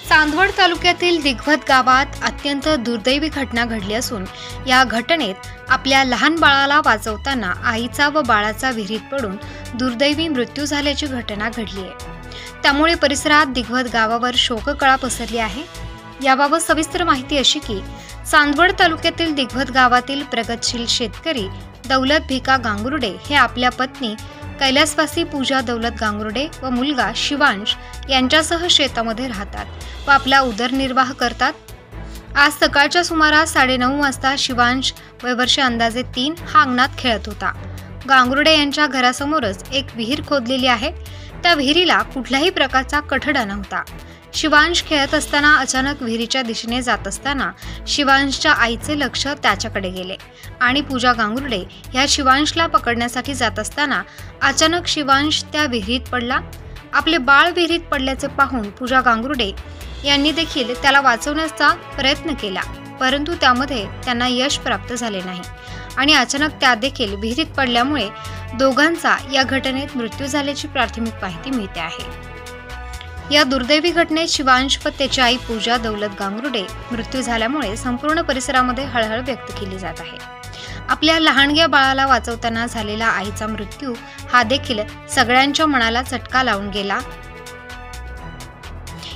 चांदवड तालुक्यातील दिघवत गावात अत्यंत दुर्दैवी घटना घडली असून या घटनेत आपल्या लहान बाळाला वाचवताना आईचा व बाळाचा विहिरीत पडून दुर्दैवी मृत्यू झाल्याची घटना घडली आहे। त्यामुळे परिसरात दिघवत गावावर शोककळा पसरली आहे। याबाबत सविस्तर माहिती अशी की चांदवड तालुक्यातील दिघवत गावातील प्रगतशील शेतकरी दौलत भिका गांगुर्डे हे आपल्या पत्नी कैलासवासी पूजा दौलत गांगुर्डे व मुलगा शिवांश यांच्यासह शेतामध्ये राहतात व आपला उदरनिर्वाह करतात। आज सकाळच्या सुमारास 9:30 वाजता शिवांश वय वर्ष अंदाजे 3 हा अंगणात खेळत होता। गांगुर्डे यांच्या घरासमोरच एक विहीर खोदलेली आहे। त्या विहिरीला कुठल्याही प्रकारचा कठडा नव्हता। शिवांश खेळत असताना अचानक विहिरीच्या दिशेने जात असताना शिवांशच्या आईचे लक्ष त्याच्याकडे गेले आणि पूजा गांगुर्डे ह्या शिवांशला पकडण्यासाठी जात असताना अचानक शिवांश त्या विहिरीत पडला। आपले बाळ विहिरीत पडल्याचे पाहून पूजा गांगुर्डे यांनी देखील त्याला वाचवण्याचा प्रयत्न केला, परंतु त्यामध्ये त्यांना यश प्राप्त झाले नाही आणि अचानक त्या देखील विहिरीत पडल्यामुळे दोघांचा या घटनेत मृत्यू झाल्याची प्राथमिक माहिती मिळते आहे। या दुर्दैवी घटनेत शिवांश व त्याची आई पूजा दौलत गांगुर्डे मृत्यू झाल्यामुळे संपूर्ण परिसरामध्ये हळहळ व्यक्त केली जात आहे। आपल्या लहानग्या बाळाला वाचवताना झालेला आईचा मृत्यू हा देखील सगळ्यांच्या मनाला चटका लावून गेला।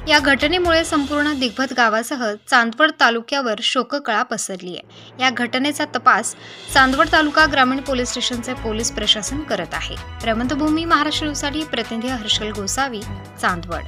या घटनेमुळे संपूर्ण दिघवत गावासह चांदवड तालुक्यावर शोककळा पसरली आहे। या घटनेचा तपास चांदवड तालुका ग्रामीण पोलीस स्टेशनचे पोलीस प्रशासन करत आहे। प्रबंधभूमी महाराष्ट्र न्यूजसाठी प्रतिनिधी हर्षल गोसावी, चांदवड।